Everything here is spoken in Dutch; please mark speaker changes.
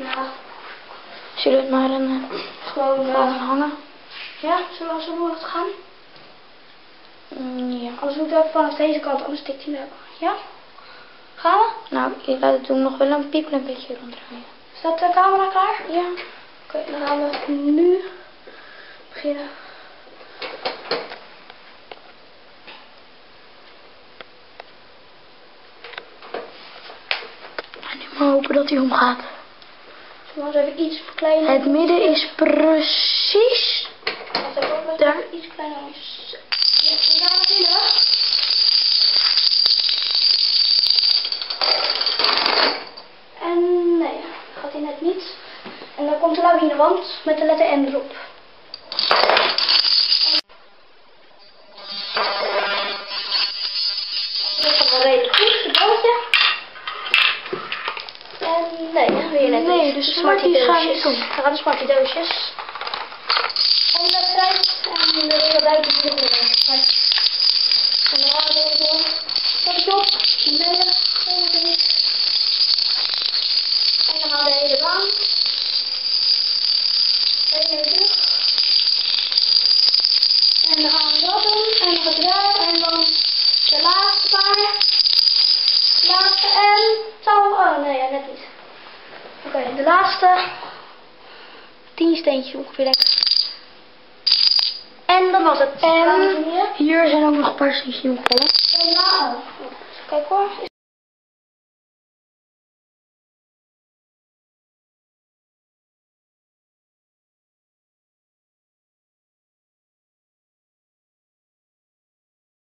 Speaker 1: Ja.
Speaker 2: Zullen we het maar dan
Speaker 1: Gewoon
Speaker 2: hangen?
Speaker 1: Ja, zullen we zo het gaan?
Speaker 2: Ja.
Speaker 1: Anders moet ik even vanaf deze kant, anders stikt hij me ook. Ja? Gaan we?
Speaker 2: Nou, ik laat het toen nog wel een piep een beetje ronddraaien.
Speaker 1: Staat de camera klaar?
Speaker 2: Ja.
Speaker 1: Oké, dan gaan we nu beginnen.
Speaker 2: En nu maar hopen dat hij omgaat.
Speaker 1: Zullen we eens even iets verkleinen?
Speaker 2: Het midden is precies
Speaker 1: daar iets kleiner is. Ja, we gaan beginnen. En nee, gaat hij net niet. En dan komt de lawinewand met de letter N erop. Dat gaat wel redelijk goed, het bootje. En nee, weer net
Speaker 2: Nee,
Speaker 1: niet.
Speaker 2: de smarties gaan niet om.
Speaker 1: We gaan de smartie doosjes. En de wedstrijd. En de hele buiten de wedstrijd. En dan gaan we door. Zet het op. En beneden. Geen er niet. En dan gaan we de hele baan. Even terug. En dan gaan we dat doen. En dan gaat daar. En dan de laatste paar. De laatste en. Oh nee, ja, net niet. Oké, de laatste 10 steentjes ongeveer lekker. En dat was het.
Speaker 2: En hier zijn ook nog een paar steentjes omgevallen.
Speaker 1: Nou, kijk hoor.